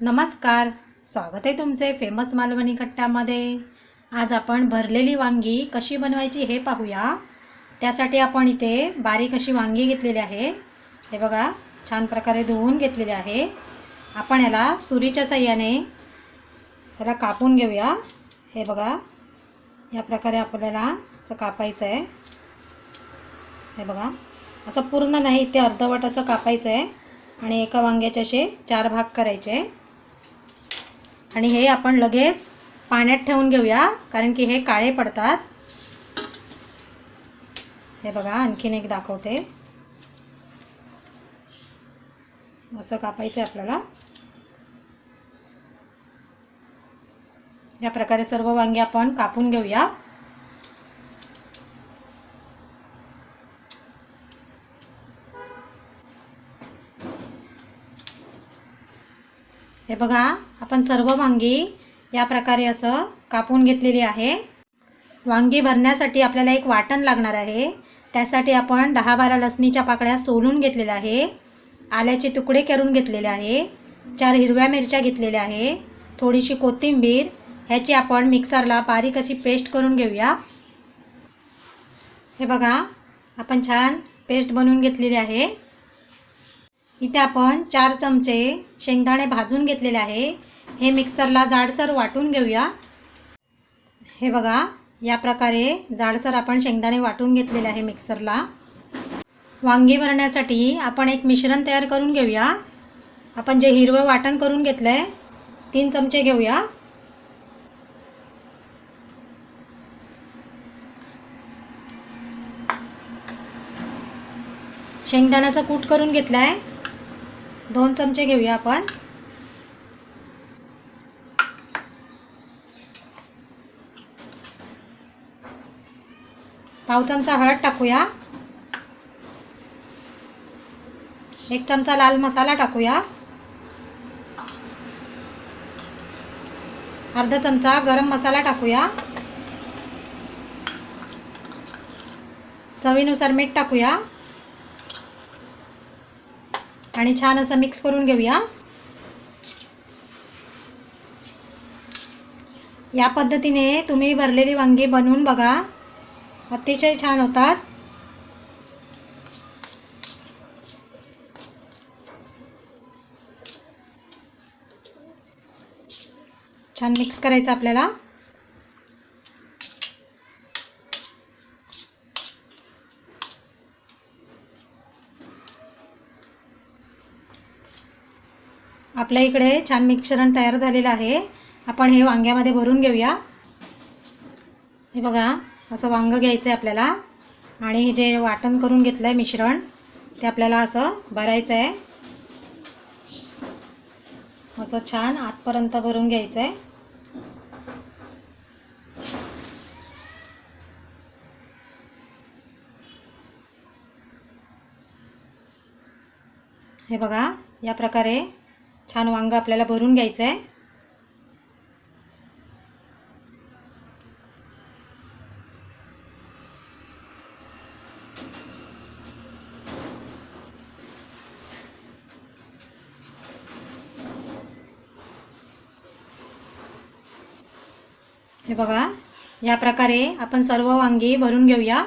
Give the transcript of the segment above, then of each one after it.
नमस्कार, स्वागत आहे तुमचे फेमस मालवणी कट्ट्यामध्ये। आज आपण भरलेली वांगी कशी बनवायची हे पाहूया। त्यासाठी आपण इथे बारीक अशी वांगी घेतलेली आहे। हे बघा, छान प्रकारे धुवून घेतलेली आहे। आपण याला सुरीच्या साहाय्याने याला कापून घेऊया। हे बघा, या प्रकारे आपल्याला असं कापायचं आहे। हे बघा, असं पूर्ण नाही, ते अर्धवट असं कापायचं आहे आणि एका वांग्याचे असे 4 भाग करायचे आणि हे आपण लगेच पाण्यात ठेवून घेऊया, कारण की हे काळे पडतात। हे बघा, आणखीन एक दाखवते। असं कापायचं आहे आपल्याला। या प्रकारे सर्व वांगे आपण कापून घेऊया। हे बघा, आपण सर्व वांगी या प्रकारे असं कापून घेतलेली आहे। वांगी भरण्यासाठी आपल्याला एक वाटण लागणार आहे। त्यासाठी आपण 10-12 लसणीच्या पाकळ्या सोलून घेतलेल्या आहे। आल्याचे तुकडे करून घेतलेले आहे। 4 हिरव्या मिरच्या घेतलेल्या आहे। थोडीशी कोथिंबीर, ह्याची आपण मिक्सरला बारीक अशी पेस्ट करून घेऊया। हे बघा, आपण छान पेस्ट बनवून घेतलेली आहे। इथे आपण 4 चमचे शेंगदाणे भाजून घेतलेले आहे। हे मिक्सरला जाडसर वाटून घेऊया। हे बघा, या प्रकारे जाडसर आपण शेंगदाणे वाटून घेतलेले आहे मिक्सरला। वांगी भरण्यासाठी आपण एक मिश्रण तयार करून घेऊया। आपण जे हिरवं वाटण करून घेतलंय 3 चमचे घेऊया। शेंगदाण्याचा कूट करून घेतलाय 2 चमचे घेऊया आपण। पाव चमचा हळद टाकूया। 1 चमचा लाल मसाला टाकूया। अर्धा चमचा गरम मसाला टाकूया। चवीनुसार मीठ टाकूया आणि छान असं मिक्स करून घेऊया। या पद्धतीने तुम्ही भरलेली वांगी बनवून बघा, अतिशय छान होतात। छान मिक्स करायचं आपल्याला। आपल्या इकडे छान मिश्रण तयार झालेलं आहे। आपण हे वांग्यामध्ये भरून घेऊया। हे बघा, असं वांग घ्यायचं आहे आपल्याला आणि हे जे वाटण करून घेतलं आहे मिश्रण ते आपल्याला असं भरायचं आहे। असं छान आतपर्यंत भरून घ्यायचं आहे। हे बघा, या प्रकारे छान वांग आपल्याला भरून घ्यायचं आहे। हे बघा, या प्रकारे आपण सर्व वांगी भरून घेऊया।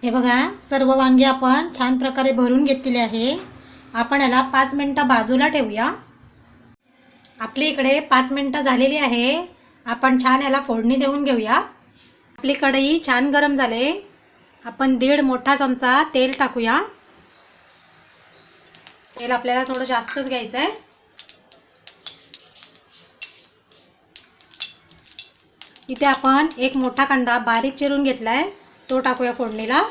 हे बघा, सर्व वांगी आपण छान प्रकारे भरून घेतलेले आहे। आपण याला 5 मिनिटं बाजूला ठेवूया। आपली इकडे 5 मिनिटं झालेली आहे। आपण छान याला फोडणी देऊन घेऊया। आपली कढई छान गरम झाले। आपण 1.5 मोठा चमचा तेल टाकूया। तेल आपल्याला थोडं जास्तच घ्यायचं आहे। इथे आपण 1 मोठा कांदा बारीक चिरून घेतलाय, तो टाकूया फोडणीला।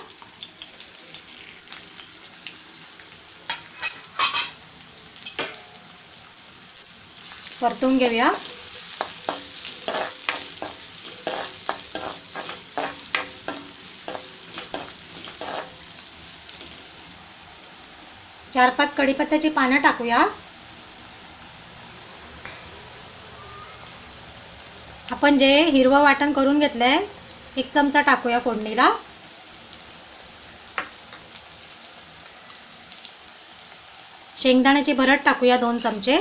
परतून घेऊया। 4-5 कढीपत्त्याची पानं टाकूया. आपण जे हिरवं वाटण करून घेतलंय 1 चमचा टाकूया फोडणीला. शेंगदाण्याची भरड टाकूया 2 चमचे.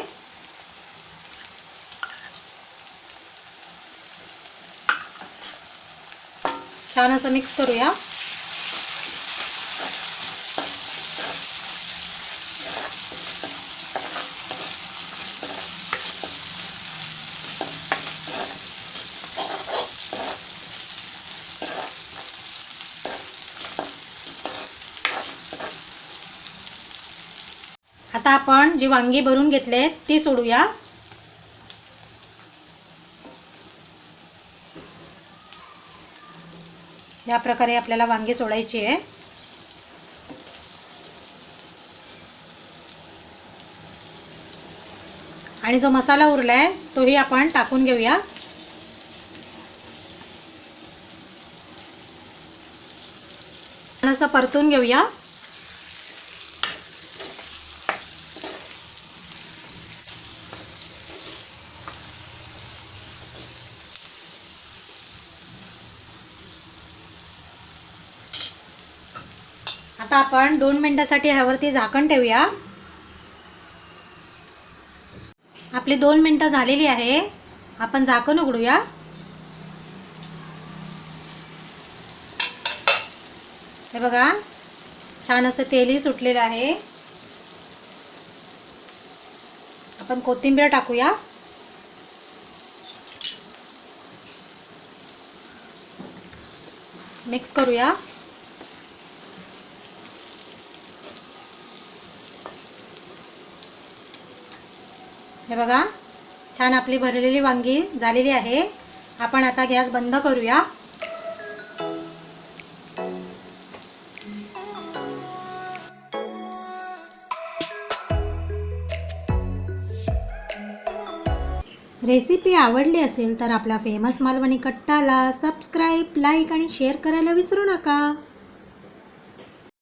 छान असं मिक्स करूया. आता आपण जी वांगी भरून घेतले ती सोडूया. या प्रकारे आपल्याला वांगी सोडायची आहे. आणि जो मसाला उरलाय तोही आपण टाकून घेऊया. असं परतून घेऊया. आता आपण 2 मिनिटांसाठी ह्यावरती झाकण ठेवूया. आपली 2 मिनिटं झालेली आहे. आपण झाकण उघडूया. हे बघा छान असं तेलही सुटलेलं आहे. आपण कोथिंबीर टाकूया. मिक्स करूया. हे बघा छान आपली भरलेली वांगी झालेली आहे. आपण आता गॅस बंद करूया. रेसिपी आवडली असेल तर आपल्या फेमस मालवणी कट्टाला सबस्क्राईब, लाईक आणि शेअर करायला विसरू नका.